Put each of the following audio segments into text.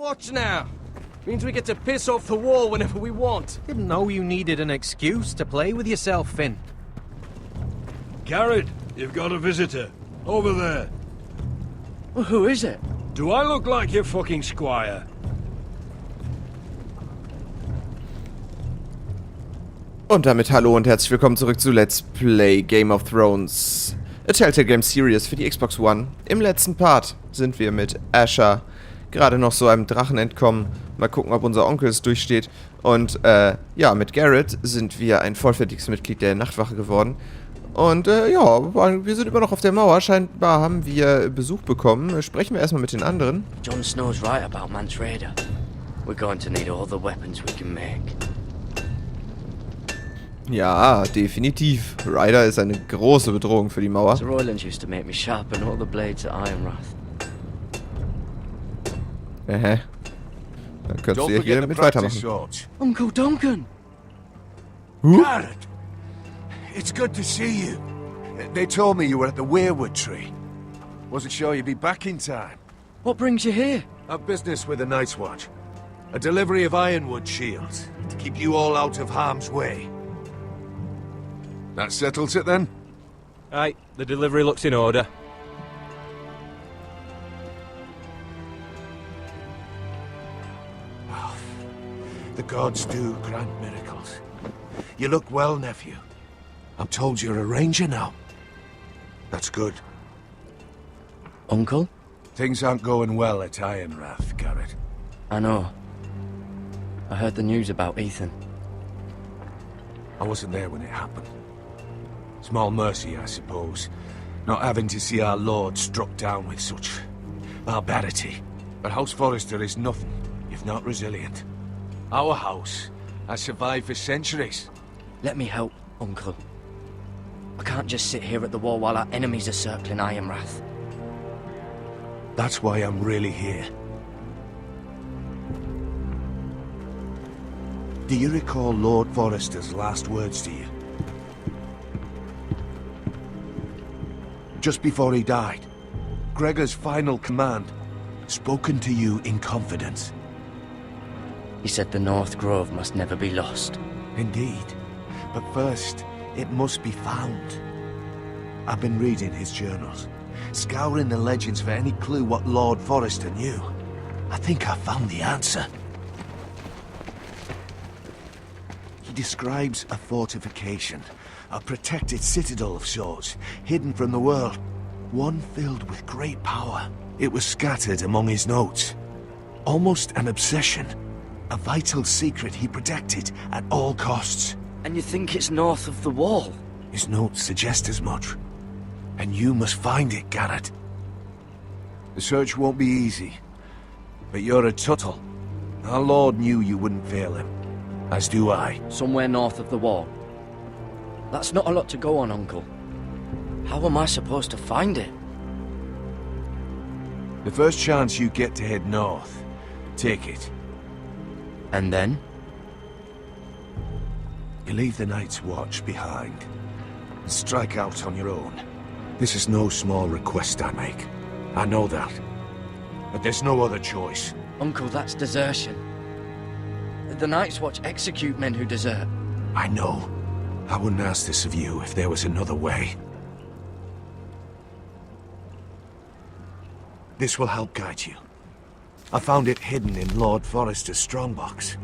watch now. Means we get to piss off the wall whenever we want. Didn't know you needed an excuse to play with yourself, Finn. Gared, you've got a visitor. Over there. Well, who is it? Do I look like your fucking squire? Und damit hallo und herzlich willkommen zurück zu Let's Play Game of Thrones, a Telltale Games Series für die Xbox One. Im letzten Part sind wir mit Asher gerade noch so einem Drachen entkommen. Mal gucken, ob unser Onkel es durchsteht. Und ja, mit Gared sind wir ein vollwertiges Mitglied der Nachtwache geworden. Und ja, wir sind immer noch auf der Mauer. Scheinbar haben wir Besuch bekommen. Sprechen wir erstmal mit den anderen. Jon Snow's right about Man's Raider. We're going to need all the weapons we can make. Ja, definitiv. Ryder ist eine große Bedrohung für die Mauer. Sir Royland used to make me sharpen all the blades at Ironrath. Dann könntest du ja hier mit weitermachen. Uncle Duncan! Garred! It's good to see you. They told me you were at the weirwood tree. Wasn't sure you'd be back in time. What brings you here? I've business with the Night's Watch. A delivery of ironwood shields to keep you all out of harm's way. That settles it then? Aye, the delivery looks in order. The gods do grant miracles. You look well, nephew. I'm told you're a ranger now. That's good. Uncle? Things aren't going well at Ironrath, Garred. I know. I heard the news about Ethan. I wasn't there when it happened. Small mercy, I suppose, not having to see our lord struck down with such barbarity. But House Forrester is nothing if not resilient. Our house has survived for centuries. Let me help, Uncle. I can't just sit here at the wall while our enemies are circling Ironrath. That's why I'm really here. Do you recall Lord Forrester's last words to you? Just before he died, Gregor's final command, spoken to you in confidence. He said the North Grove must never be lost. Indeed. But first, it must be found. I've been reading his journals, scouring the legends for any clue what Lord Forrester knew. I think I found the answer. He describes a fortification, a protected citadel of sorts, hidden from the world, one filled with great power. It was scattered among his notes. Almost an obsession. A vital secret he protected at all costs. And you think it's north of the wall? His notes suggest as much. And you must find it, Gared. The search won't be easy. But you're a Tuttle. Our Lord knew you wouldn't fail him. As do I. Somewhere north of the wall. That's not a lot to go on, Uncle. How am I supposed to find it? The first chance you get to head north, take it. And then? You leave the Night's Watch behind, and strike out on your own. This is no small request I make. I know that. But there's no other choice. Uncle, that's desertion. The Night's Watch execute men who desert. I know. I wouldn't ask this of you if there was another way. This will help guide you. I found it hidden in Lord Forrester's strongbox.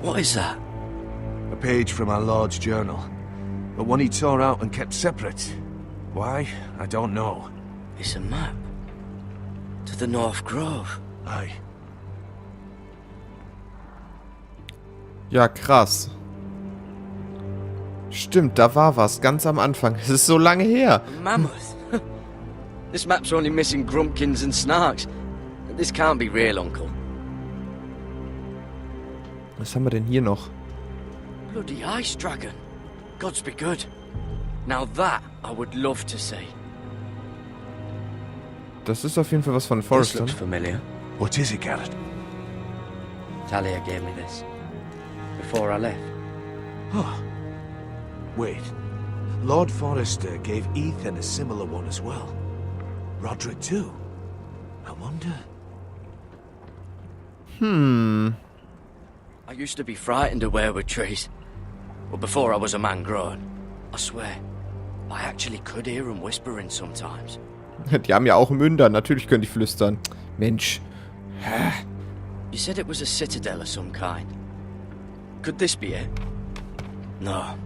What is that? A page from our Lord's journal, but one he tore out and kept separate. Why? I don't know. It's a map. To the North Grove. Aye. Ja, krass. Stimmt, da war was, ganz am Anfang. Es ist so lange her. A mammoth? This map's only missing grumpkins and snarks. This can't be real, Uncle. Was haben wir denn hier noch? Bloody ice dragon. Gods be good. Now that I would love to see. Das ist auf jeden Fall was von This Forrester. looks familiar. What is it, Gared? Talia gave me this. Before I left. Oh. Wait. Lord Forrester gave Ethan a similar one as well. Roderick too. I wonder... I used to be frightened of weirwood trees. But before I was a man grown, I swear, I actually could hear them whispering sometimes. Die haben ja auch Münder, natürlich können die flüstern. Mensch. You said it was a citadel of some kind. Could this be it? No.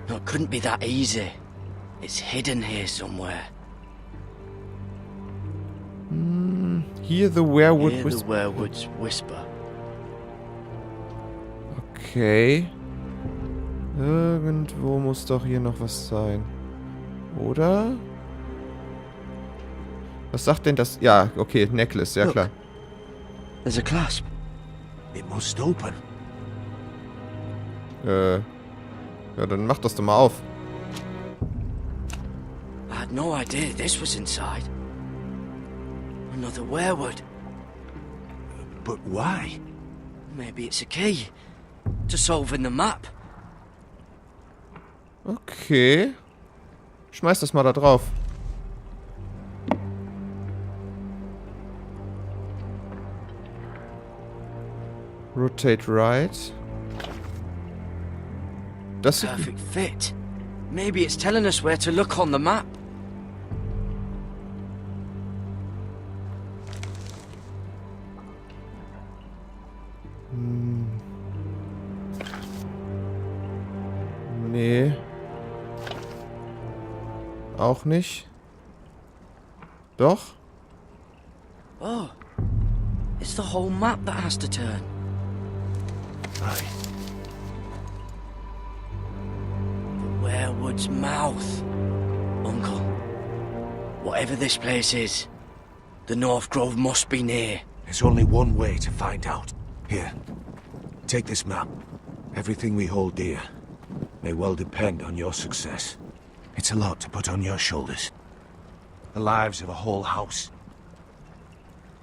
No, it couldn't be that easy. It's hidden here somewhere. Hear the weirwood Hear the weirwoods whisper. Okay. Irgendwo muss doch hier noch was sein. Oder? Was sagt denn das? Ja, okay, Necklace, ja klar. There's a clasp. It must open. Ja, dann mach das doch mal auf. I had no idea this was inside. Another weirwood. But why? Maybe it's a key to solving the map. Okay. Schmeiß das mal da drauf. Rotate right. Das sieht... Perfect fit. Maybe it's telling us where to look on the map. Nee. Auch nicht. Doch. Oh, it's the whole map that has to turn. Aye. The weirwood's mouth. Uncle, whatever this place is, the Nordgrab must be near. There's only one way to find out. Here, take this map. Everything we hold dear may well depend on your success. It's a lot to put on your shoulders. The lives of a whole house.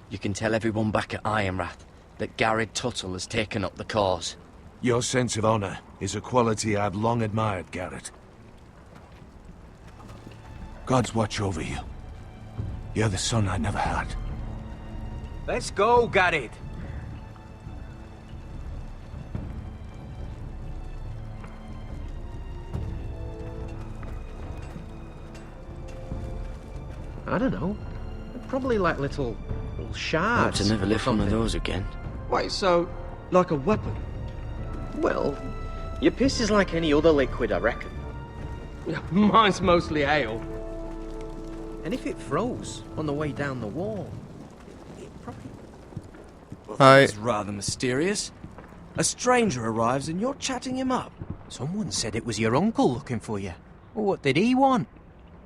You can tell everyone back at Ironrath that Gared Tuttle has taken up the cause. Your sense of honor is a quality I've long admired, Garrett. God's watch over you. You're the son I never had. Let's go, Gared. I don't know. Probably like little I hope shards. to never or lift one of something. those again. Wait, so like a weapon? Well, your piss is like any other liquid, I reckon. Mine's mostly ale. And if it froze on the way down the wall, it probably... Hi. That's rather mysterious. A stranger arrives and you're chatting him up. Someone said it was your uncle looking for you. Well, what did he want?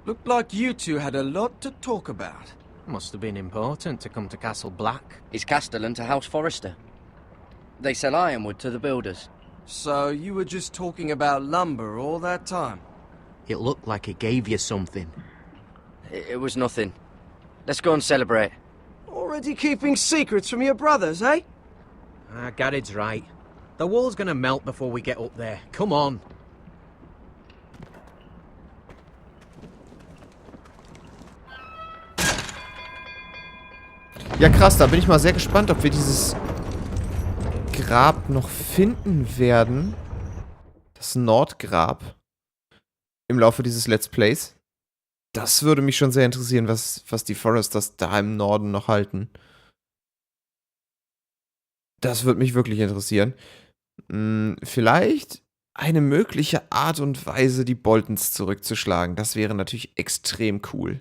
Looked like you two had a lot to talk about. Must have been important to come to Castle Black. It's Castellan to House Forrester. They sell ironwood to the builders. So you were just talking about lumber all that time? It looked like it gave you something. It was nothing. Let's go and celebrate. Already keeping secrets from your brothers, eh? Gared's right. The wall's gonna melt before we get up there. Come on. Ja, krass, da bin ich mal sehr gespannt, ob wir dieses Grab noch finden werden. Das Nordgrab. Im Laufe dieses Let's Plays. Das würde mich schon sehr interessieren, was die Forresters da im Norden noch halten. Das würde mich wirklich interessieren. Vielleicht eine mögliche Art und Weise, die Boltons zurückzuschlagen. Das wäre natürlich extrem cool.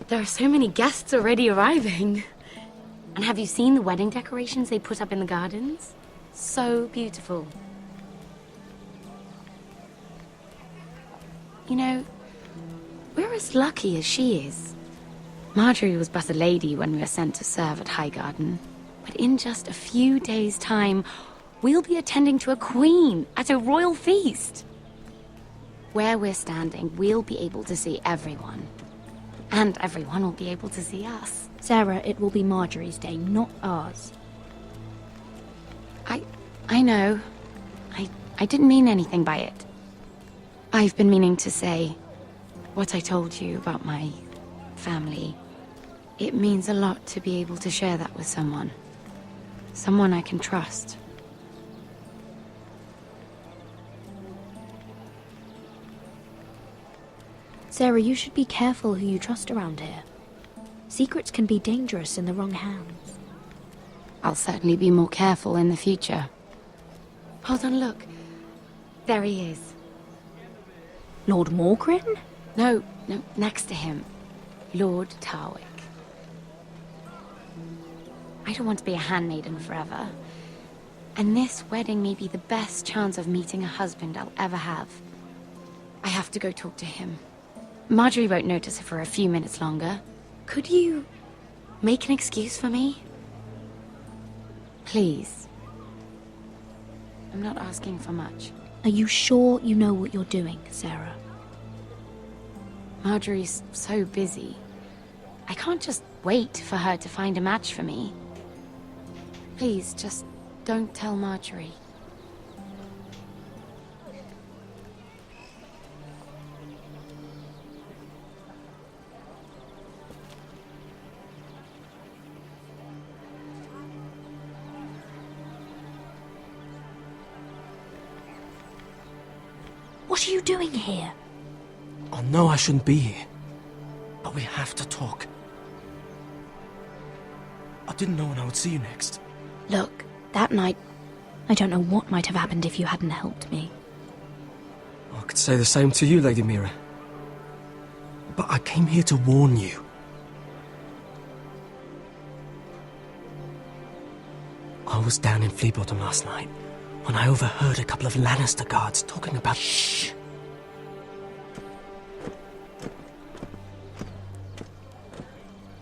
There are so many guests already arriving. And have you seen the wedding decorations they put up in the gardens? So beautiful. You know, we're as lucky as she is. Marjorie was but a lady when we were sent to serve at Highgarden. But in just a few days' time, we'll be attending to a queen at a royal feast. Where we're standing, we'll be able to see everyone. And everyone will be able to see us. Sarah, it will be Marjorie's day, not ours. I know. I didn't mean anything by it. I've been meaning to say, what I told you about my family. It means a lot to be able to share that with someone. Someone I can trust. Sarah, you should be careful who you trust around here. Secrets can be dangerous in the wrong hands. I'll certainly be more careful in the future. Hold on, look. There he is. Lord Morgrin? No, next to him. Lord Tarwick. I don't want to be a handmaiden forever. And this wedding may be the best chance of meeting a husband I'll ever have. I have to go talk to him. Marjorie won't notice it for a few minutes longer. Could you make an excuse for me? Please. I'm not asking for much. Are you sure you know what you're doing, Sarah? Marjorie's so busy. I can't just wait for her to find a match for me. Please, just don't tell Marjorie. What are you doing here? I know I shouldn't be here, but we have to talk. I didn't know when I would see you next. Look, that night, I don't know what might have happened if you hadn't helped me. I could say the same to you, Lady Mira. But I came here to warn you. I was down in Fleabottom last night when I overheard a couple of Lannister guards talking about... Shh!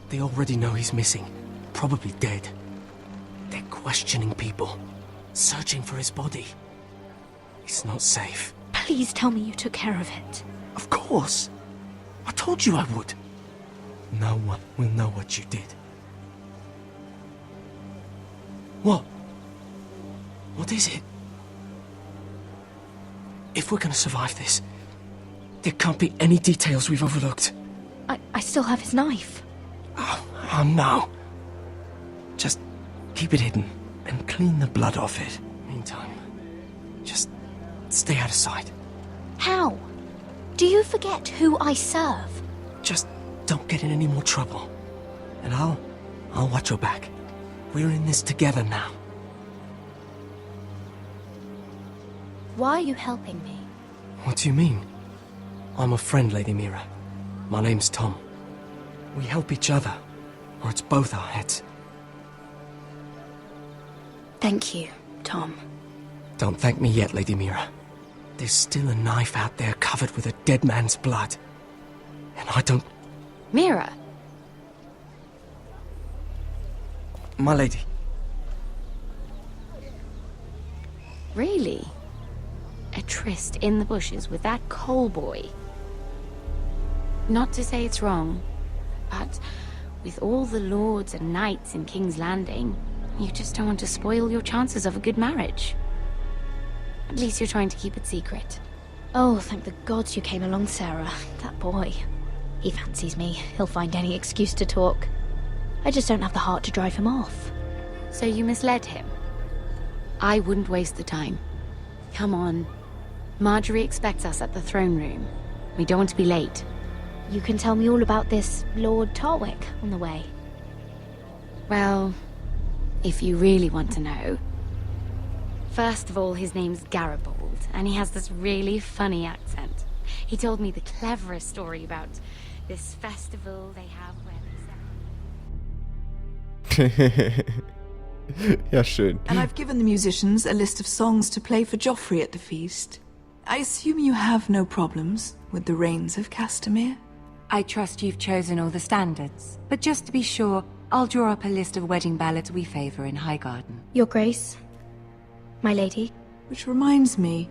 They already know he's missing, probably dead. They're questioning people, searching for his body. He's not safe. Please tell me you took care of it. Of course! I told you I would. No one will know what you did. What? What is it? If we're gonna survive this, there can't be any details we've overlooked. I still have his knife. Oh no. Just keep it hidden and clean the blood off it. Meantime, just stay out of sight. How? Do you forget who I serve? Just don't get in any more trouble. And I'll watch your back. We're in this together now. Why are you helping me? What do you mean? I'm a friend, Lady Mira. My name's Tom. We help each other, or it's both our heads. Thank you, Tom. Don't thank me yet, Lady Mira. There's still a knife out there covered with a dead man's blood. And I don't... Mira! My lady. Really? A tryst in the bushes with that coal boy? Not to say it's wrong, but with all the lords and knights in King's Landing, you just don't want to spoil your chances of a good marriage. At least you're trying to keep it secret. Oh, thank the gods you came along, Sarah. That boy. He fancies me. He'll find any excuse to talk. I just don't have the heart to drive him off. So you misled him? I wouldn't waste the time. Come on. Marjorie expects us at the throne room. We don't want to be late. You can tell me all about this Lord Tarwick on the way. Well, if you really want to know. First of all, his name's Garibald, and he has this really funny accent. He told me the cleverest story about this festival they have where Ja, schön. And I've given the musicians a list of songs to play for Joffrey at the feast. I assume you have no problems with the Rains of Castamere? I trust you've chosen all the standards, but just to be sure, I'll draw up a list of wedding ballads we favour in Highgarden. Your Grace, my lady. Which reminds me,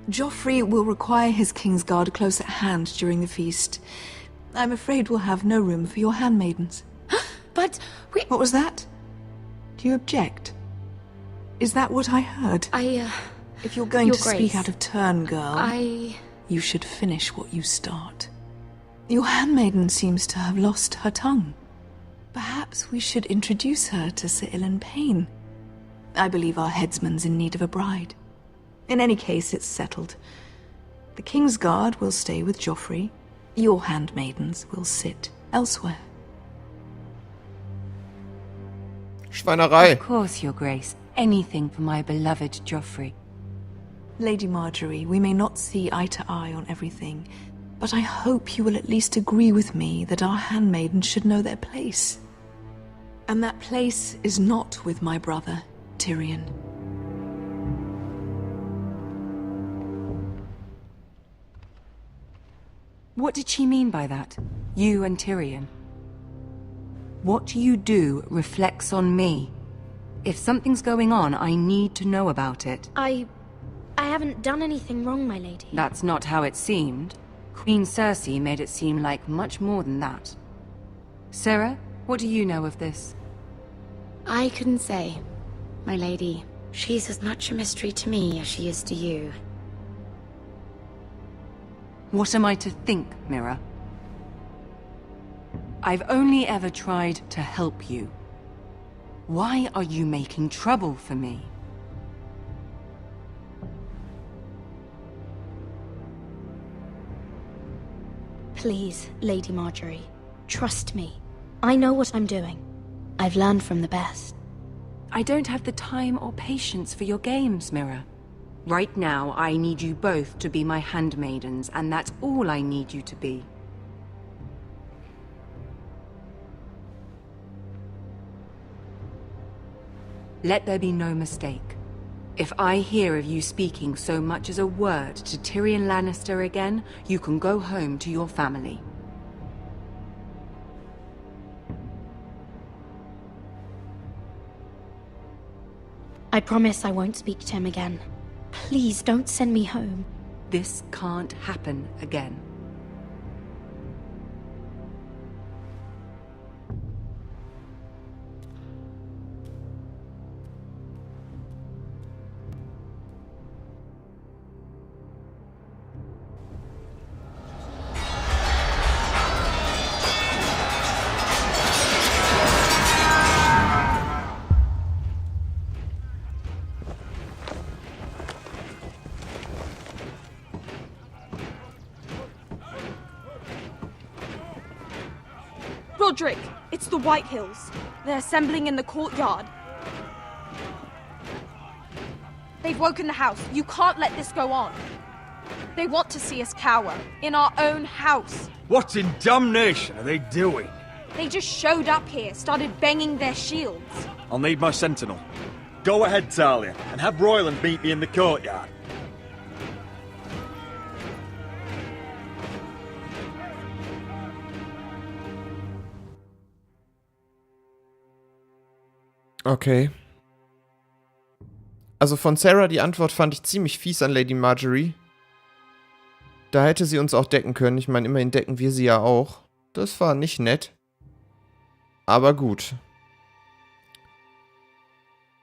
Joffrey will require his Kingsguard close at hand during the feast. I'm afraid we'll have no room for your handmaidens. But we... What was that? Do you object? Is that what I heard? If you're going Your to Grace, speak out of turn, girl, I... you should finish what you start. Your handmaiden seems to have lost her tongue. Perhaps we should introduce her to Sir Ilan Payne. I believe our headsman's in need of a bride. In any case, it's settled. The King's Guard will stay with Joffrey. Your handmaidens will sit elsewhere. Schweinerei. Of course, Your Grace. Anything for my beloved Joffrey. Lady Marjorie, we may not see eye to eye on everything, but I hope you will at least agree with me that our handmaidens should know their place. And that place is not with my brother, Tyrion. What did she mean by that? You and Tyrion? What you do reflects on me. If something's going on, I need to know about it. I haven't done anything wrong, my lady. That's not how it seemed. Queen Cersei made it seem like much more than that. Sarah, what do you know of this? I couldn't say, my lady. She's as much a mystery to me as she is to you. What am I to think, Mira? I've only ever tried to help you. Why are you making trouble for me? Please, Lady Marjorie, trust me. I know what I'm doing. I've learned from the best. I don't have the time or patience for your games, Mira. Right now, I need you both to be my handmaidens, and that's all I need you to be. Let there be no mistake. If I hear of you speaking so much as a word to Tyrion Lannister again, you can go home to your family. I promise I won't speak to him again. Please don't send me home. This can't happen again. Roderick, it's the White Hills. They're assembling in the courtyard. They've woken the house. You can't let this go on. They want to see us cower. In our own house. What in damnation are they doing? They just showed up here, started banging their shields. I'll need my sentinel. Go ahead, Talia, and have Royland meet me in the courtyard. Okay. Also von Sarah die Antwort fand ich ziemlich fies an Lady Marjorie. Da hätte sie uns auch decken können. Ich meine, immerhin decken wir sie ja auch. Das war nicht nett. Aber gut.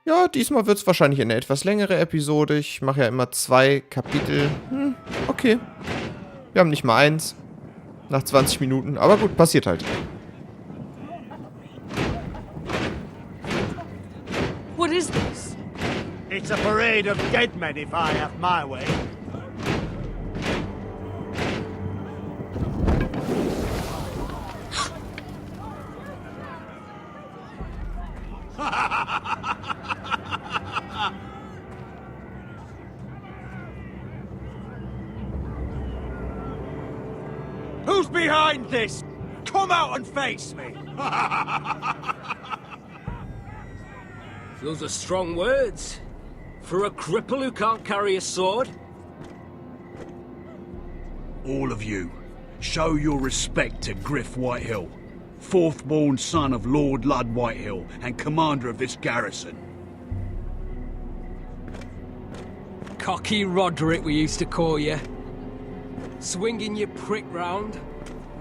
Ja, diesmal wird es wahrscheinlich eine etwas längere Episode. Ich mache ja immer 2 Kapitel. Okay. Wir haben nicht mal 1. Nach 20 Minuten. Aber gut, passiert halt. What is this? It's a parade of dead men if I have my way. Who's behind this? Come out and face me! Those are strong words. For a cripple who can't carry a sword? All of you, show your respect to Griff Whitehill, fourth-born son of Lord Ludd Whitehill and commander of this garrison. Cocky Roderick, we used to call you. Swinging your prick round,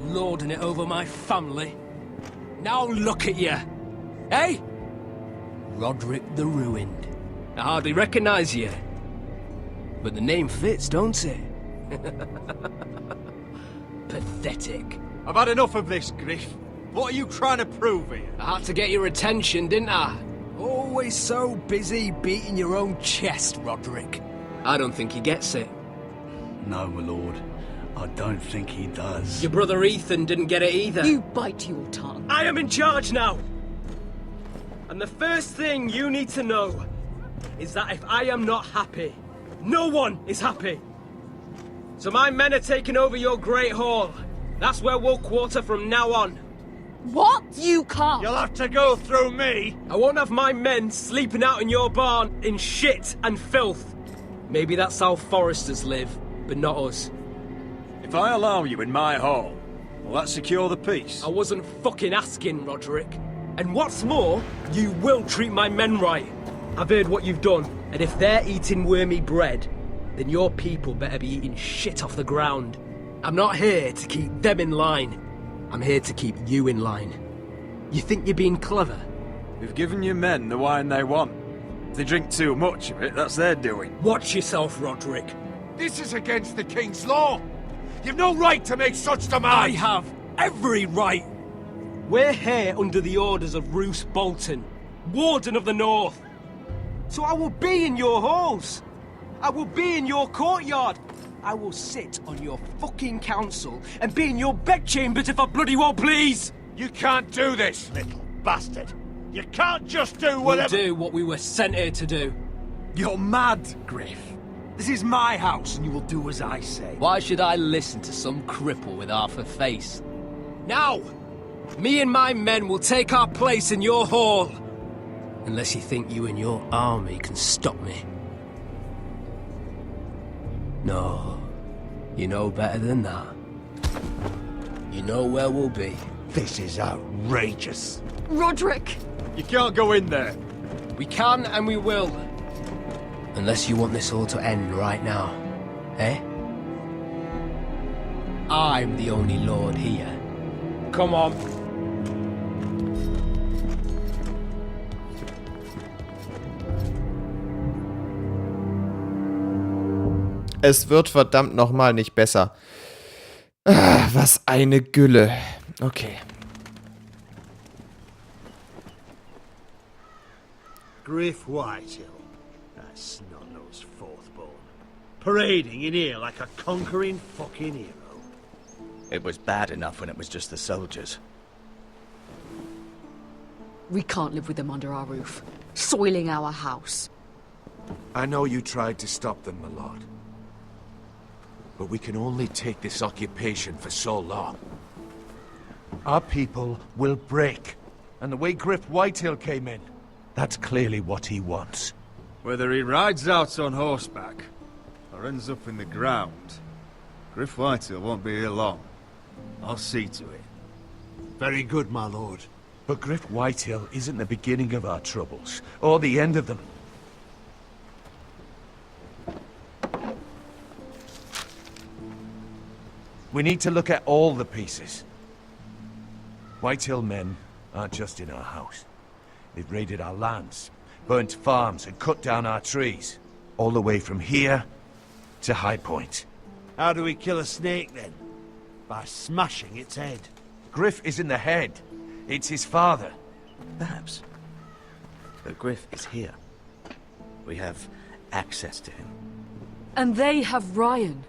lording it over my family. Now look at you. Hey? Roderick the Ruined. I hardly recognize you. But the name fits, don't it? Pathetic. I've had enough of this, Griff. What are you trying to prove here? I had to get your attention, didn't I? Always so busy beating your own chest, Roderick. I don't think he gets it. No, my lord. I don't think he does. Your brother Ethan didn't get it either. You bite your tongue. I am in charge now! And the first thing you need to know is that if I am not happy, no one is happy. So my men are taking over your Great Hall. That's where we'll quarter from now on. What? You can't. You'll have to go through me. I won't have my men sleeping out in your barn in shit and filth. Maybe that's how Forresters live, but not us. If I allow you in my hall, will that secure the peace? I wasn't fucking asking, Roderick. And what's more, you will treat my men right. I've heard what you've done, and if they're eating wormy bread, then your people better be eating shit off the ground. I'm not here to keep them in line. I'm here to keep you in line. You think you're being clever? We've given your men the wine they want. If they drink too much of it, that's their doing. Watch yourself, Roderick. This is against the king's law. You've no right to make such demands. I have every right. We're here under the orders of Roose Bolton, Warden of the North. So I will be in your halls. I will be in your courtyard. I will sit on your fucking council and be in your bedchambers if I bloody well please. You can't do this, little bastard. You can't just do whatever... We'll do what we were sent here to do. You're mad, Griff. This is my house and you will do as I say. Why should I listen to some cripple with half a face? Now! Me and my men will take our place in your hall. Unless you think you and your army can stop me. No. You know better than that. You know where we'll be. This is outrageous. Roderick! You can't go in there. We can and we will. Unless you want this all to end right now. Eh? I'm the only lord here. Come on. Es wird verdammt nochmal nicht besser. Ah, was eine Gülle. Okay. Griff Whitehill. That snot-nosed fourth-born. Parading in here like a conquering fucking hero. It was bad enough when it was just the soldiers. We can't live with them under our roof, soiling our house. I know you tried to stop them, my lord. But we can only take this occupation for so long. Our people will break. And the way Griff Whitehill came in, that's clearly what he wants. Whether he rides out on horseback or ends up in the ground, Griff Whitehill won't be here long. I'll see to it. Very good, my lord. But Griff Whitehill isn't the beginning of our troubles, or the end of them. We need to look at all the pieces. Whitehill men aren't just in our house. They've raided our lands, burnt farms, and cut down our trees. All the way from here to High Point. How do we kill a snake, then? By smashing its head. Griff isn't the head. It's his father. Perhaps. But Griff is here. We have access to him. And they have Ryan.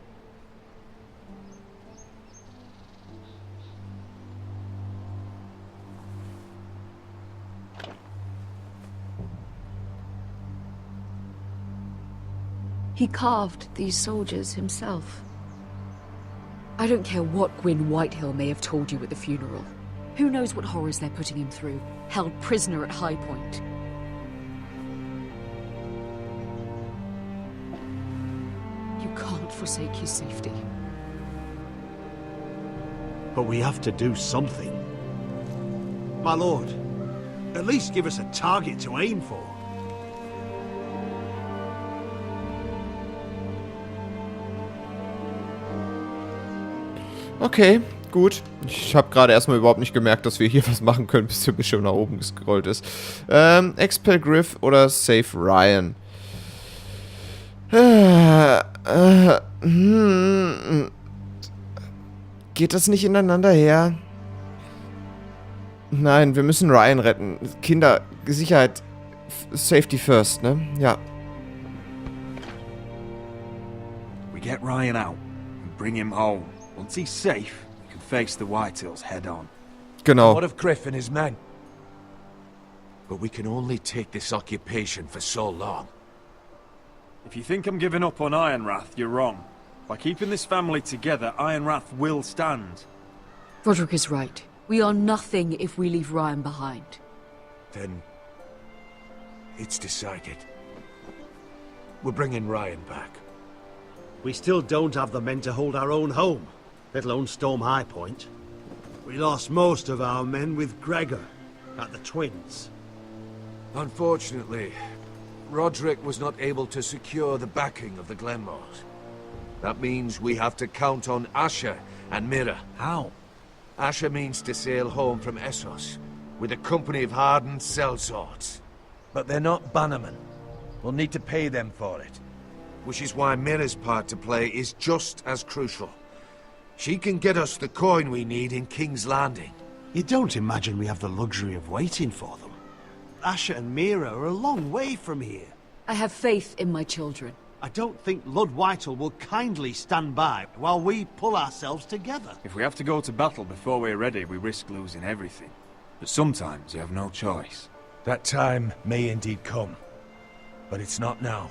He carved these soldiers himself. I don't care what Gwyn Whitehill may have told you at the funeral. Who knows what horrors they're putting him through, held prisoner at High Point. You can't forsake his safety. But we have to do something. My lord, at least give us a target to aim for. Okay, gut. Ich habe gerade erstmal überhaupt nicht gemerkt, dass wir hier was machen können, bis der Bildschirm nach oben gescrollt ist. Expel Griff oder Save Ryan? Geht das nicht ineinander her? Nein, wir müssen Ryan retten. Kinder, Sicherheit, Safety first, ne? Ja. We get Ryan out and bring him home. Once he's safe, we can face the Whitehills head on. Genau. What of Griff and his men? But we can only take this occupation for so long. If you think I'm giving up on Ironrath, you're wrong. By keeping this family together, Ironrath will stand. Roderick is right. We are nothing if we leave Ryan behind. Then it's decided. We're bringing Ryan back. We still don't have the men to hold our own home, let alone storm High Point. We lost most of our men with Gregor at the Twins. Unfortunately, Roderick was not able to secure the backing of the Glenmores. That means we have to count on Asher and Mira. How? Asher means to sail home from Essos with a company of hardened sellswords. But they're not bannermen. We'll need to pay them for it. Which is why Mira's part to play is just as crucial. She can get us the coin we need in King's Landing. You don't imagine we have the luxury of waiting for them? Asher and Mira are a long way from here. I have faith in my children. I don't think Lord Whitehall will kindly stand by while we pull ourselves together. If we have to go to battle before we're ready, we risk losing everything. But sometimes you have no choice. That time may indeed come. But it's not now.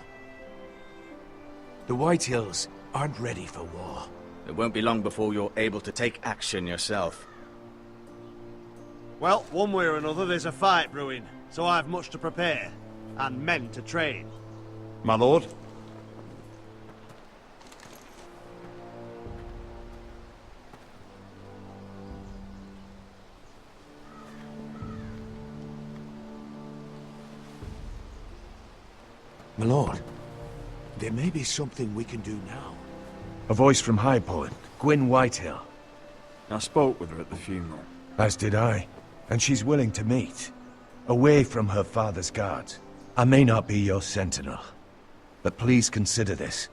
The Whitehills aren't ready for war. It won't be long before you're able to take action yourself. Well, one way or another there's a fight brewing, so I've much to prepare, and men to train. My lord? My lord, there may be something we can do now. A voice from High Point, Gwyn Whitehill. I spoke with her at the funeral. As did I. And she's willing to meet. Away from her father's guards. I may not be your sentinel. But please consider this.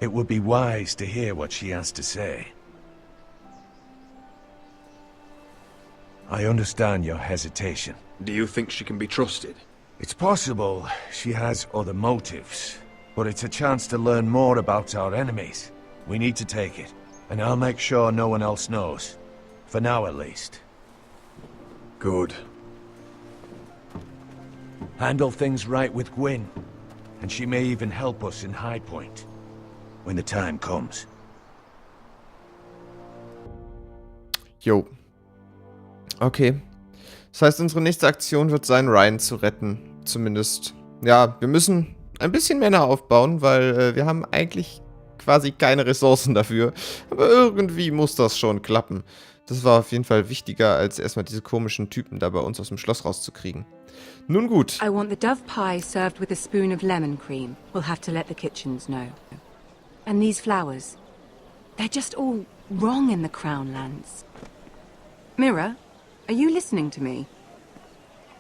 It would be wise to hear what she has to say. I understand your hesitation. Do you think she can be trusted? It's possible she has other motives. But it's a chance to learn more about our enemies. We need to take it. And I'll make sure no one else knows. For now, at least. Good. Handle things right with Gwyn. And she may even help us in High Point. When the time comes. Jo. Okay. Das heißt, unsere nächste Aktion wird sein, Ryan zu retten. Zumindest. Ja, wir müssen ein bisschen Männer aufbauen, weil wir haben eigentlich quasi keine Ressourcen dafür. Aber irgendwie muss das schon klappen. Das war auf jeden Fall wichtiger, als erstmal diese komischen Typen da bei uns aus dem Schloss rauszukriegen. Nun gut. I want the dove pie served with a spoon of lemon cream. We'll have to let the kitchens know. And these flowers. They're just all wrong in the Crown lands. Mira, are you listening to me?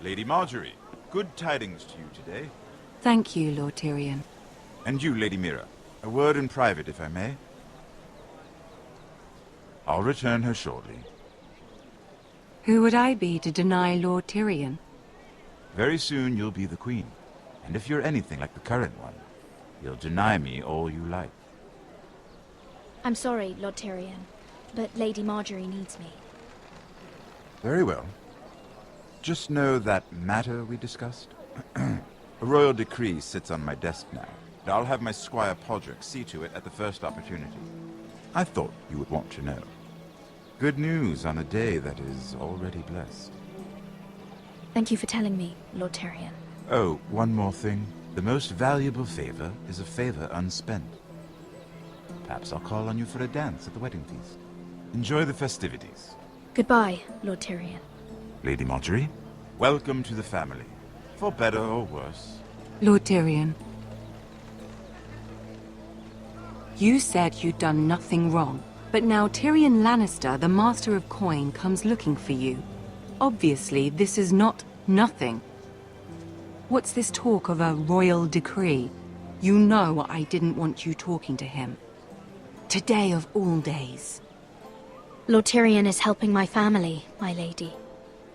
Lady Marjorie, good tidings to you today. Thank you, Lord Tyrion. And you, Lady Mira. A word in private, if I may. I'll return her shortly. Who would I be to deny Lord Tyrion? Very soon you'll be the queen. And if you're anything like the current one, you'll deny me all you like. I'm sorry, Lord Tyrion, but Lady Marjorie needs me. Very well. Just know that matter we discussed? A royal decree sits on my desk now. And I'll have my Squire Podrick see to it at the first opportunity. I thought you would want to know. Good news on a day that is already blessed. Thank you for telling me, Lord Tyrion. Oh, one more thing. The most valuable favor is a favor unspent. Perhaps I'll call on you for a dance at the wedding feast. Enjoy the festivities. Goodbye, Lord Tyrion. Lady Marjorie, welcome to the family. For better or worse. Lord Tyrion. You said you'd done nothing wrong, but now Tyrion Lannister, the Master of Coin, comes looking for you. Obviously, this is not nothing. What's this talk of a royal decree? You know I didn't want you talking to him. Today of all days. Lord Tyrion is helping my family, my lady.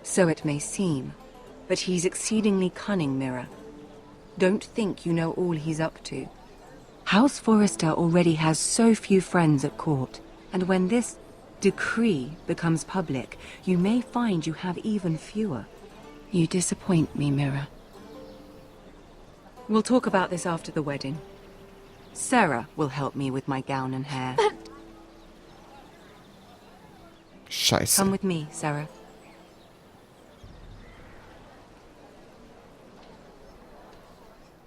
So it may seem, but he's exceedingly cunning, Mira. Don't think you know all he's up to. House Forrester already has so few friends at court, and when this decree becomes public, you may find you have even fewer. You disappoint me, Mira. We'll talk about this after the wedding. Sarah will help me with my gown and hair. Scheiße. Come with me, Sarah.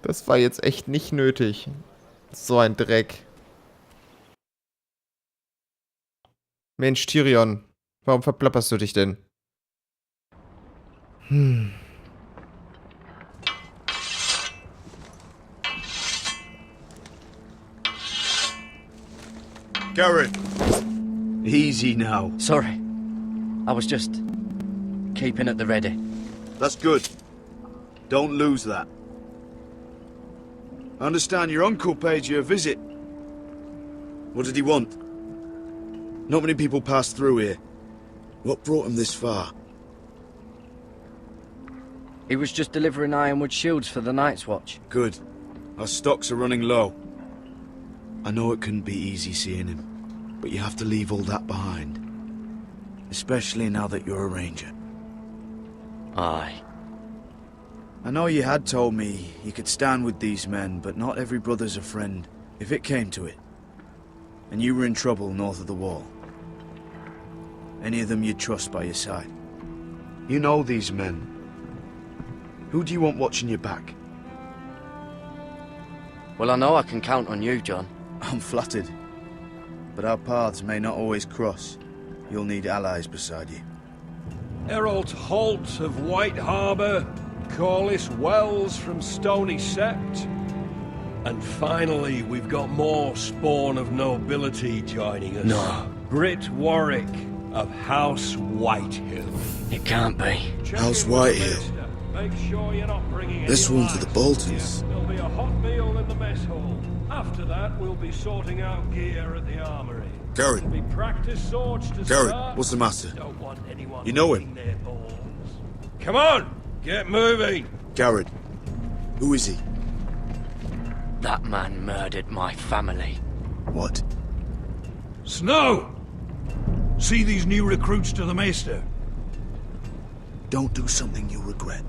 Das war jetzt echt nicht nötig. So ein Dreck. Mensch, Tyrion. Warum verplapperst du dich denn? Gared. Easy now. Sorry. I was just keeping at the ready. That's good. Don't lose that. I understand your uncle paid you a visit. What did he want? Not many people pass through here. What brought him this far? He was just delivering ironwood shields for the Night's Watch. Good. Our stocks are running low. I know it couldn't be easy seeing him, but you have to leave all that behind. Especially now that you're a ranger. Aye. I know you had told me you could stand with these men, but not every brother's a friend, if it came to it. And you were in trouble north of the wall. Any of them you'd trust by your side. You know these men. Who do you want watching your back? Well, I know I can count on you, John. I'm flattered. But our paths may not always cross. You'll need allies beside you. Herald Holt of White Harbour, Corliss Wells from Stony Sept. And finally, we've got more spawn of nobility joining us. No. Brit Warwick of House Whitehill. It can't be. House Whitehill. Make sure you're not bringing This any one's to the lights. Boltons. There'll be a hot meal in the mess hall. After that, we'll be sorting out gear at the armory. Gared. There'll be practice swords to Gared, start. what's the matter? Don't want anyone You know licking him? their balls. Come on, get moving. Gared. Who is he? That man murdered my family. What? Snow! See these new recruits to the Maester? Don't do something you'll regret.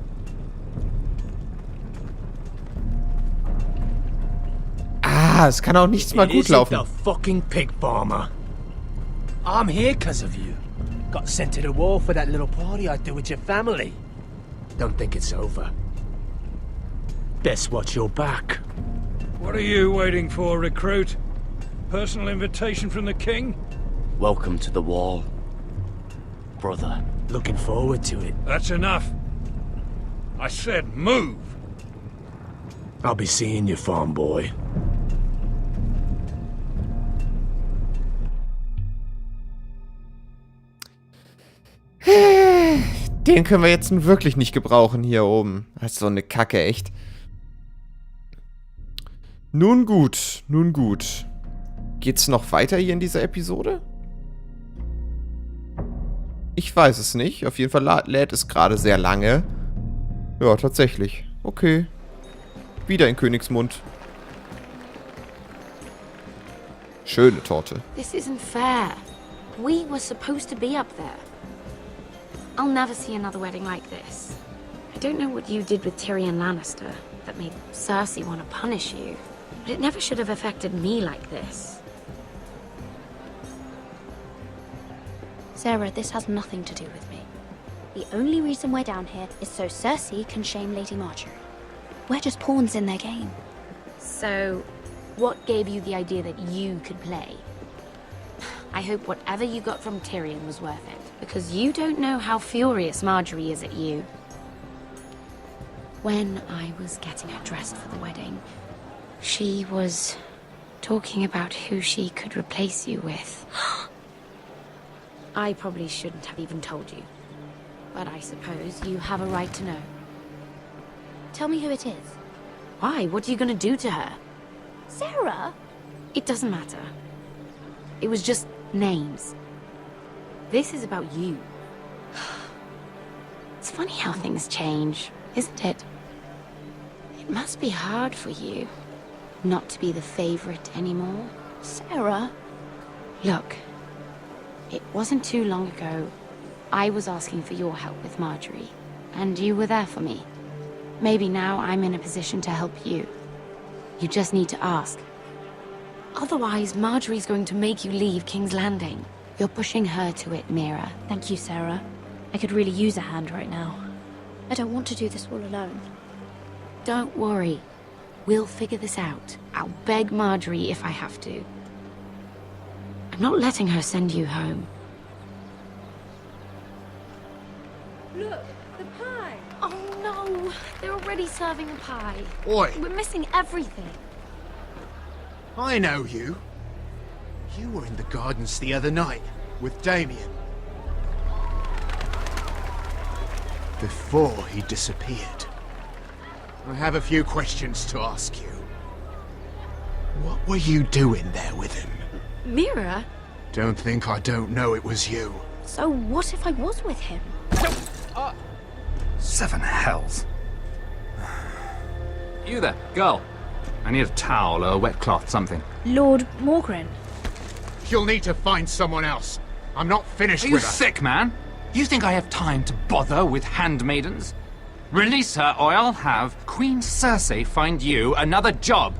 Ah, es kann auch nichts mal gut laufen. The fucking pig farmer. I'm here 'cause of you. Got sent to the war for that little party I do with your family. Don't think it's over. Best watch your back. What are you waiting for, recruit? Personal invitation from the king? Welcome to the wall, brother. Looking forward to it. That's enough. I said move. I'll be seeing you, farm boy. Den können wir jetzt nun wirklich nicht gebrauchen hier oben. Das ist so eine Kacke, echt. Nun gut, nun gut. Geht's noch weiter hier in dieser Episode? Ich weiß es nicht. Auf jeden Fall lädt es gerade sehr lange. Ja, tatsächlich. Okay. Wieder in Königsmund. Schöne Torte. This isn't fair. We were supposed to be up there. I'll never see another wedding like this. I don't know what you did with Tyrion Lannister that made Cersei want to punish you, but it never should have affected me like this. Sarah, this has nothing to do with me. The only reason we're down here is so Cersei can shame Lady Marjorie. We're just pawns in their game. So, what gave you the idea that you could play? I hope whatever you got from Tyrion was worth it, because you don't know how furious Marjorie is at you. When I was getting her dressed for the wedding, she was talking about who she could replace you with. I probably shouldn't have even told you, but I suppose you have a right to know. Tell me who it is. Why? What are you gonna do to her? Sarah? It doesn't matter. It was just names. This is about you. It's funny how things change, isn't it? It must be hard for you not to be the favorite anymore. Sarah? Look, it wasn't too long ago I was asking for your help with Marjorie, and you were there for me. Maybe now I'm in a position to help you. You just need to ask. Otherwise, Marjorie's going to make you leave King's Landing. You're pushing her to it, Mira. Thank you, Sarah. I could really use a hand right now. I don't want to do this all alone. Don't worry. We'll figure this out. I'll beg Marjorie if I have to. I'm not letting her send you home. Look, the pie! Oh no! They're already serving a pie. Oi! We're missing everything. I know you. You were in the gardens the other night with Damien. Before he disappeared. I have a few questions to ask you. What were you doing there with him? Mira? Don't think I don't know it was you. So what if I was with him? Seven hells. You there, girl. I need a towel or a wet cloth, something. Lord Morgren. You'll need to find someone else. I'm not finished Are you with her. sick, man? You think I have time to bother with handmaidens? Release her, or I'll have Queen Cersei find you another job.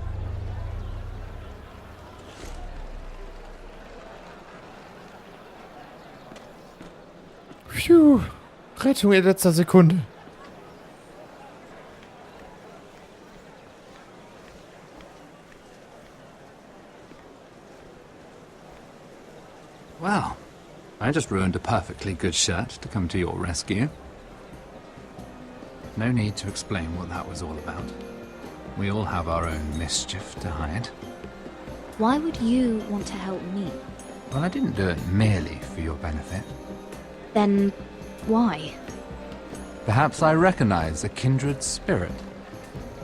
Phew. Rettung in letzter Sekunde. Well, I just ruined a perfectly good shirt to come to your rescue. No need to explain what that was all about. We all have our own mischief to hide. Why would you want to help me? Well, I didn't do it merely for your benefit. Then why? Perhaps I recognize a kindred spirit.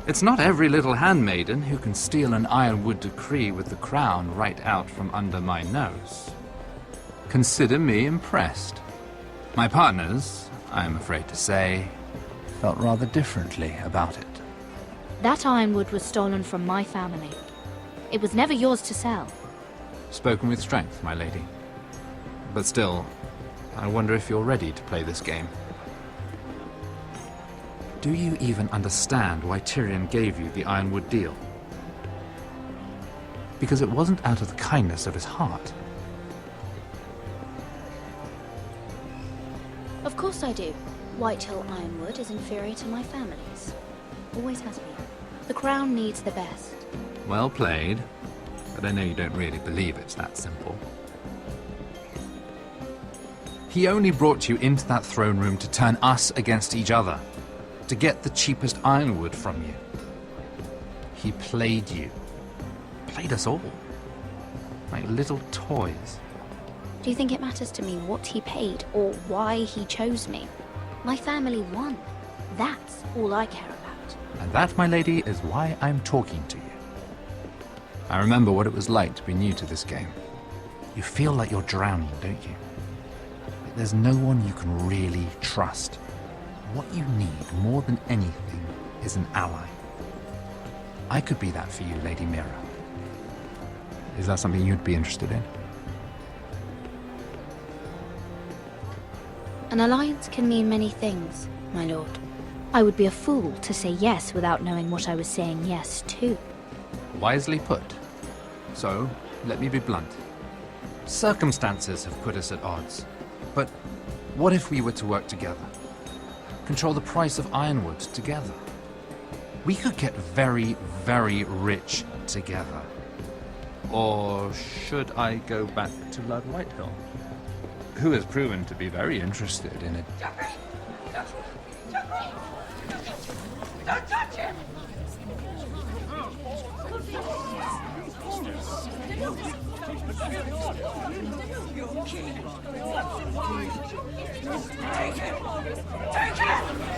It's not every little handmaiden who can steal an ironwood decree with the crown right out from under my nose. Consider me impressed. My partners, I am afraid to say, felt rather differently about it. That ironwood was stolen from my family. It was never yours to sell. Spoken with strength, my lady. But still, I wonder if you're ready to play this game. Do you even understand why Tyrion gave you the ironwood deal? Because it wasn't out of the kindness of his heart. Of course I do. Whitehill Ironwood is inferior to my family's. Always has been. The crown needs the best. Well played, but I know you don't really believe it's that simple. He only brought you into that throne room to turn us against each other, to get the cheapest ironwood from you. He played you. Played us all. Like little toys. Do you think it matters to me what he paid or why he chose me? My family won. That's all I care about. And that, my lady, is why I'm talking to you. I remember what it was like to be new to this game. You feel like you're drowning, don't you? Like there's no one you can really trust. What you need more than anything is an ally. I could be that for you, Lady Mira. Is that something you'd be interested in? An alliance can mean many things, my lord. I would be a fool to say yes without knowing what I was saying yes to. Wisely put. So, let me be blunt. Circumstances have put us at odds. But what if we were to work together? Control the price of ironwood together? We could get very, very rich together. Or should I go back to Lord Whitehill, who has proven to be very interested in it? Don't touch him! Take him! Take him!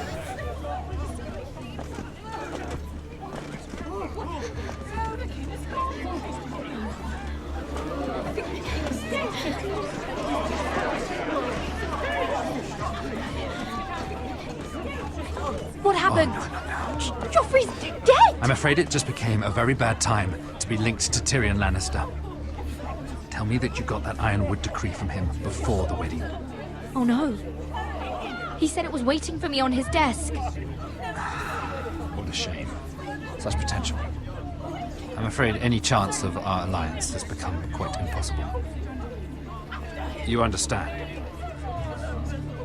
happened? Joffrey's dead! I'm afraid it just became a very bad time to be linked to Tyrion Lannister. Tell me that you got that Ironwood decree from him before the wedding. Oh no. He said it was waiting for me on his desk. What a shame. Such potential. I'm afraid any chance of our alliance has become quite impossible. You understand,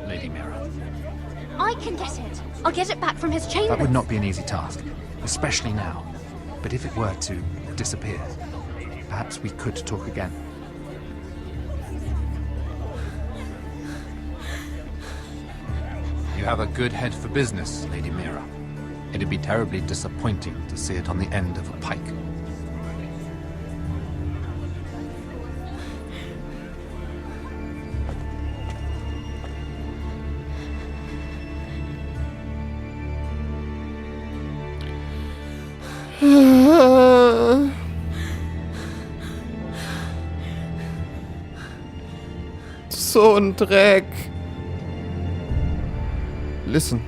Lady Mira? I can get it. I'll get it back from his chambers. That would not be an easy task, especially now. But if it were to disappear, perhaps we could talk again. You have a good head for business, Lady Mira. It'd be terribly disappointing to see it on the end of a pike. So ein Dreck. Listen.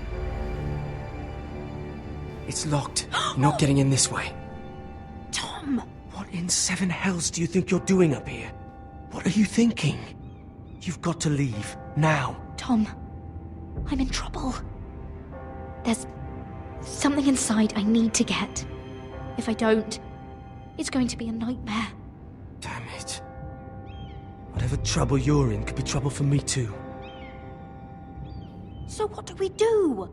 It's locked. You're not getting in this way. Tom! What in seven hells do you think you're doing up here? What are you thinking? You've got to leave. Now. Tom, I'm in trouble. There's something inside I need to get. If I don't, it's going to be a nightmare. Damn it. Whatever trouble you're in could be trouble for me too. So what do we do?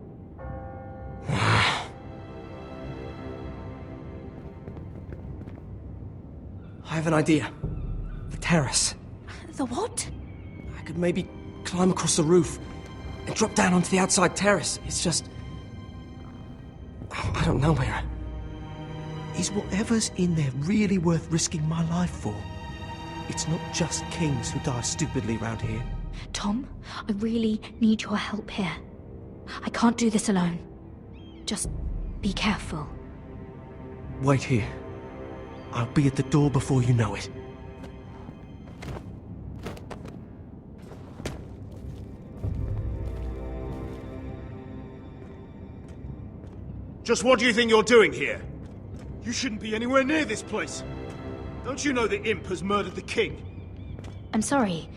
I have an idea. The terrace. The what? I could maybe climb across the roof and drop down onto the outside terrace. It's just... I don't know, Mira. Is whatever's in there really worth risking my life for? It's not just kings who die stupidly around here. Tom, I really need your help here. I can't do this alone. Just be careful. Wait here. I'll be at the door before you know it. Just what do you think you're doing here? You shouldn't be anywhere near this place. Don't you know the imp has murdered the king? I'm sorry.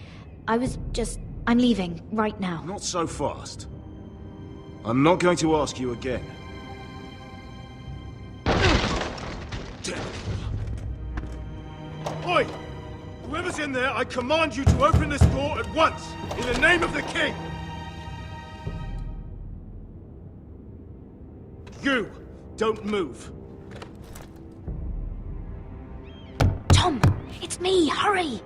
I'm leaving right now. Not so fast. I'm not going to ask you again. Damn it. Oi! Whoever's in there, I command you to open this door at once, in the name of the king! You, don't move. Tom, it's me, hurry!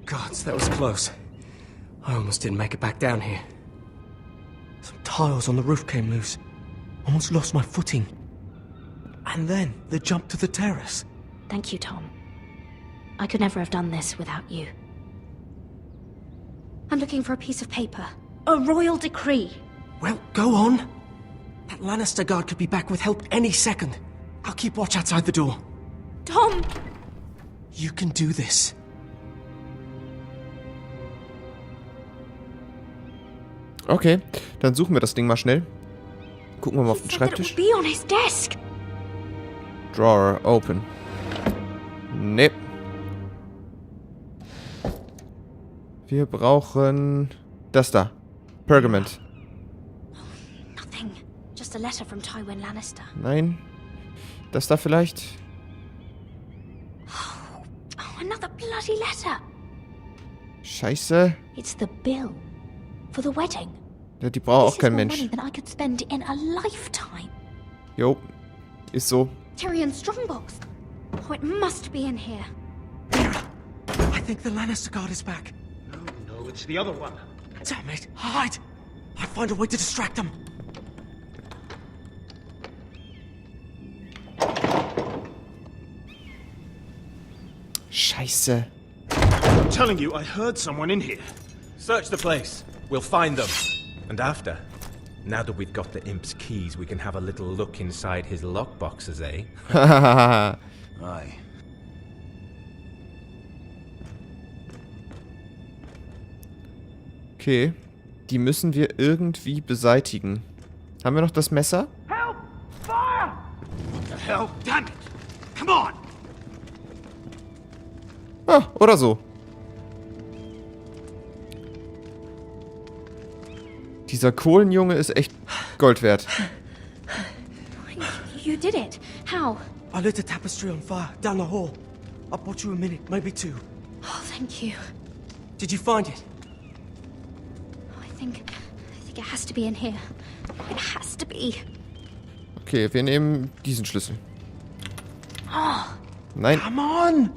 Gods, that was close. I almost didn't make it back down here. Some tiles on the roof came loose. Almost lost my footing. And then the jump to the terrace. Thank you, Tom. I could never have done this without you. I'm looking for a piece of paper. A royal decree. Well, go on. That Lannister guard could be back with help any second. I'll keep watch outside the door. Tom! You can do this. Okay, dann suchen wir das Ding mal schnell. Gucken wir mal auf den Schreibtisch. Be on his desk. Drawer, open. Nee. Wir brauchen das da. Pergament. Nothing. Just a letter from Tywin Lannister. Nein. Das da vielleicht? Oh, another bloody letter. Scheiße. It's the bill for the wedding. Ja, die braucht auch kein This is more Mensch. money than I could spend in a lifetime. Jo, ist so. Tyrion's strongbox. Oh, it must be in here. I think the Lannister guard is back. No, it's the other one. Damn it, hide! I'll find a way to distract them. Scheiße. I'm telling you, I heard someone in here. Search the place. We'll find them. And after, now that we've got the imp's keys, we can have a little look inside his lockboxes, eh? Aye. Okay. Die müssen wir irgendwie beseitigen. Haben wir noch das Messer? Help! Fire! What the hell? Damn it! Come on! Ah, oder so. Dieser Kohlenjunge ist echt Gold wert. You did it. How? I lit a tapestry on fire down the hall. I bought you a minute, maybe 2. Oh, thank you. Did you find it? I think it has to be in here. It has to be. Okay, wir nehmen diesen Schlüssel. Oh. Nein. Come on!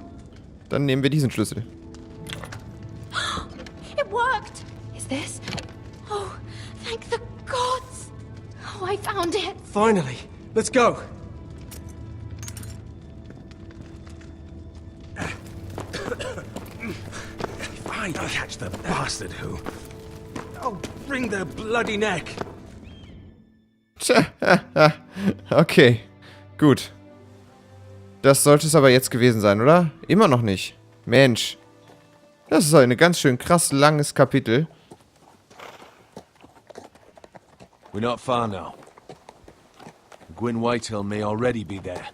Dann nehmen wir diesen Schlüssel. It worked! Is this? Oh, thank the gods! Oh, I found it! Finally! Let's go! If I catch the bastard who... I'll wring their bloody neck! Tja, okay, gut. Das sollte es aber jetzt gewesen sein, oder? Immer noch nicht. Mensch. Das ist ein ganz schön krass langes Kapitel. We're not far now. Gwyn Whitehill may already be there.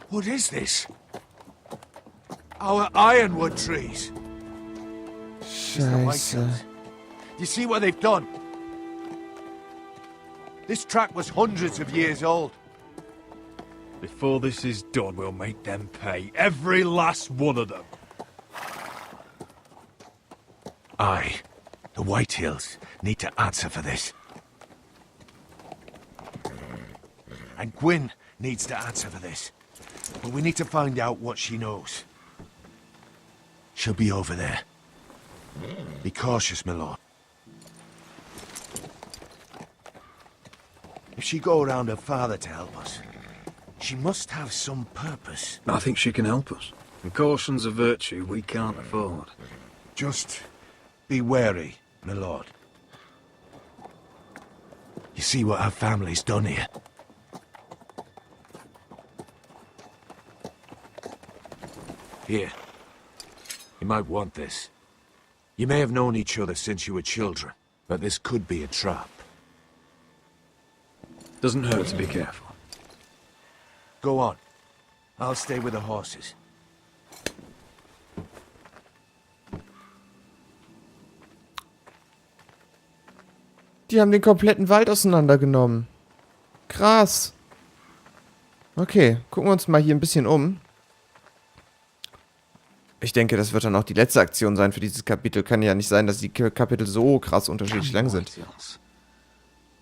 What is this? Our ironwood trees. Scheiße. You see what they've done? This track was hundreds of years old. Before this is done, we'll make them pay. Every last one of them. Aye. The Whitehills need to answer for this. And Gwyn needs to answer for this. But we need to find out what she knows. She'll be over there. Be cautious, my lord. If she go around her father to help us, she must have some purpose. I think she can help us. And caution's a virtue we can't afford. Just be wary, my lord. You see what our family's done here? Here. You might want this. You may have known each other since you were children, but this could be a trap. Doesn't hurt to be careful. Go on. I'll stay with the horses. Die haben den kompletten Wald auseinandergenommen. Krass. Okay, gucken wir uns mal hier ein bisschen um. Ich denke, das wird dann auch die letzte Aktion sein für dieses Kapitel. Kann ja nicht sein, dass die Kapitel so krass unterschiedlich lang sind.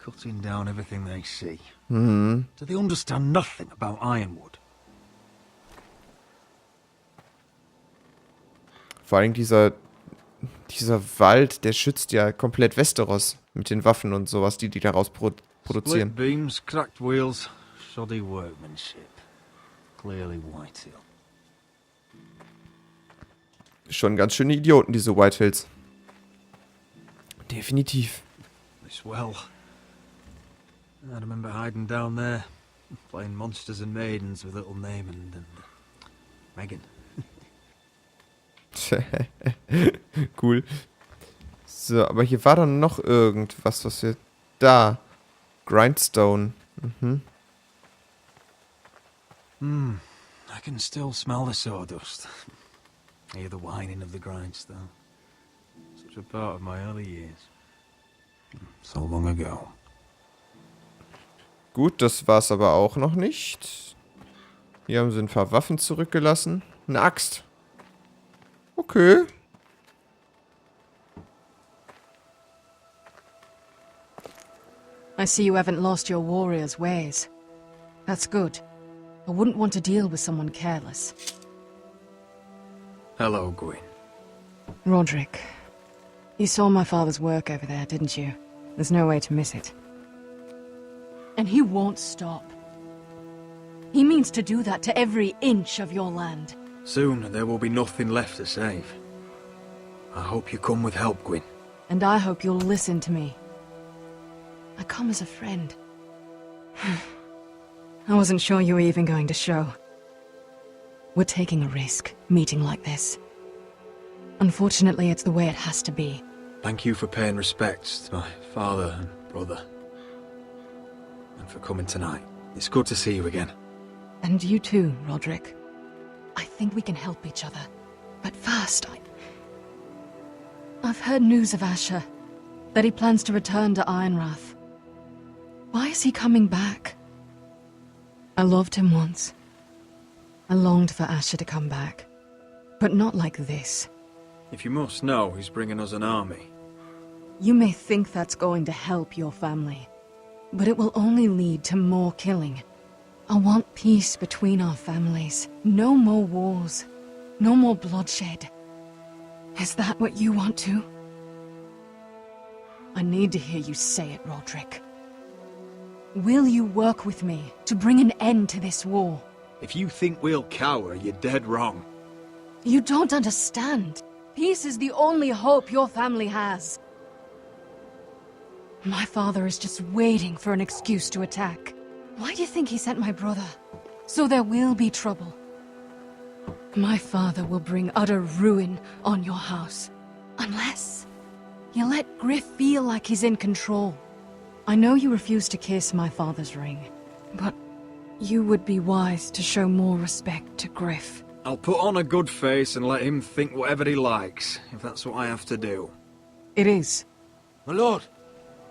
Cutting down everything they see. Mhm. Do they understand nothing about ironwood? Vor allem dieser Wald, der schützt ja komplett Westeros mit den Waffen und sowas, die daraus produzieren. Split beams, cracked wheels, shoddy workmanship. Clearly Whitehill. Schon ganz schöne Idioten, diese Whitehills. Definitiv. This well. I remember hiding down there, playing monsters and maidens with little Nehmen and Megan. Cool. So, aber hier war dann noch irgendwas, was wir... Da. Grindstone. Mhm. I can still smell the sawdust. Hear the whining of the grindstone. Such a part of my early years. So long ago. Gut, das war's aber auch noch nicht. Hier haben sie ein paar Waffen zurückgelassen. Eine Axt. Okay. I see you haven't lost your warrior's ways. That's good. I wouldn't want to deal with someone careless. Hello, Gwyn. Roderick, you saw my father's work over there, didn't you? There's no way to miss it. And he won't stop. He means to do that to every inch of your land. Soon there will be nothing left to save. I hope you come with help, Gwyn. And I hope you'll listen to me. I come as a friend. I wasn't sure you were even going to show. We're taking a risk, meeting like this. Unfortunately, it's the way it has to be. Thank you for paying respects to my father and brother. And for coming tonight. It's good to see you again. And you too, Roderick. I think we can help each other. But first, I've heard news of Asher. That he plans to return to Ironrath. Why is he coming back? I loved him once. I longed for Asher to come back. But not like this. If you must know, he's bringing us an army. You may think that's going to help your family. But it will only lead to more killing. I want peace between our families. No more wars. No more bloodshed. Is that what you want too? I need to hear you say it, Roderick. Will you work with me to bring an end to this war? If you think we'll cower, you're dead wrong. You don't understand. Peace is the only hope your family has. My father is just waiting for an excuse to attack. Why do you think he sent my brother? So there will be trouble. My father will bring utter ruin on your house. Unless you let Griff feel like he's in control. I know you refuse to kiss my father's ring, but you would be wise to show more respect to Griff. I'll put on a good face and let him think whatever he likes, if that's what I have to do. It is. My lord,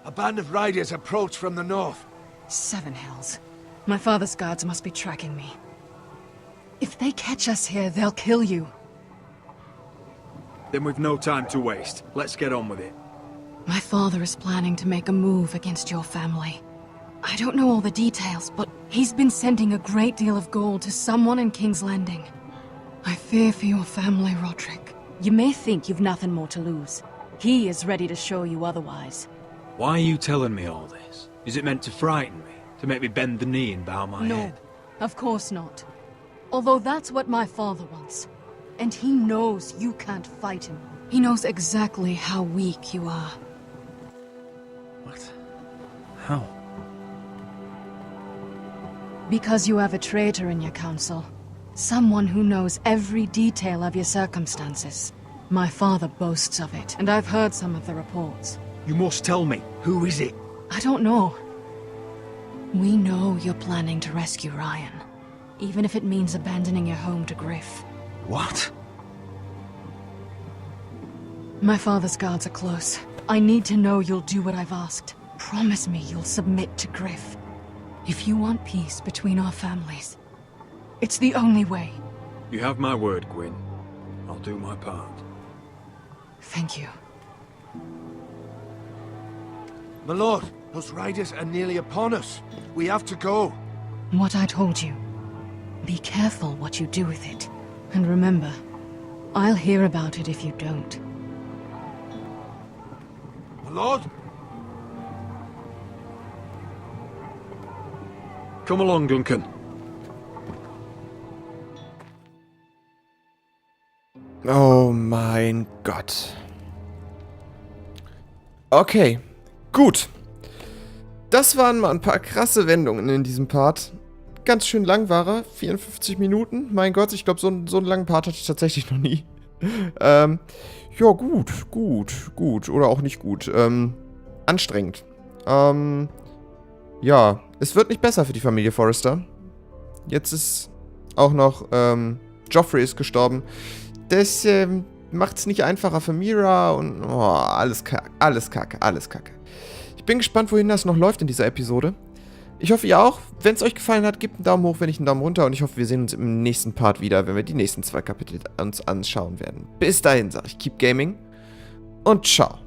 a band of riders approach from the north. 7 hells. My father's guards must be tracking me. If they catch us here, they'll kill you. Then we've no time to waste. Let's get on with it. My father is planning to make a move against your family. I don't know all the details, but he's been sending a great deal of gold to someone in King's Landing. I fear for your family, Roderick. You may think you've nothing more to lose. He is ready to show you otherwise. Why are you telling me all this? Is it meant to frighten me? To make me bend the knee and bow my head? No, of course not. Although that's what my father wants. And he knows you can't fight him. He knows exactly how weak you are. What? How? Because you have a traitor in your council. Someone who knows every detail of your circumstances. My father boasts of it, and I've heard some of the reports. You must tell me. Who is it? I don't know. We know you're planning to rescue Ryan. Even if it means abandoning your home to Griff. What? My father's guards are close. I need to know you'll do what I've asked. Promise me you'll submit to Griff. If you want peace between our families, it's the only way. You have my word, Gwyn. I'll do my part. Thank you. My lord, those riders are nearly upon us. We have to go. What I told you. Be careful what you do with it. And remember, I'll hear about it if you don't. My lord? Come along, Duncan. Oh mein Gott. Okay, gut. Das waren mal ein paar krasse Wendungen in diesem Part. Ganz schön lang war er, 54 Minuten. Mein Gott, ich glaube, so einen langen Part hatte ich tatsächlich noch nie. Ja, gut. Oder auch nicht gut. Anstrengend. Ja, es wird nicht besser für die Familie Forrester. Jetzt ist auch noch, Joffrey ist gestorben. Das, macht's nicht einfacher für Mira und, alles Kacke. Ich bin gespannt, wohin das noch läuft in dieser Episode. Ich hoffe, ihr auch. Wenn es euch gefallen hat, gebt einen Daumen hoch, wenn nicht einen Daumen runter. Und ich hoffe, wir sehen uns im nächsten Part wieder, wenn wir die nächsten 2 Kapitel uns anschauen werden. Bis dahin sage ich, keep gaming und ciao.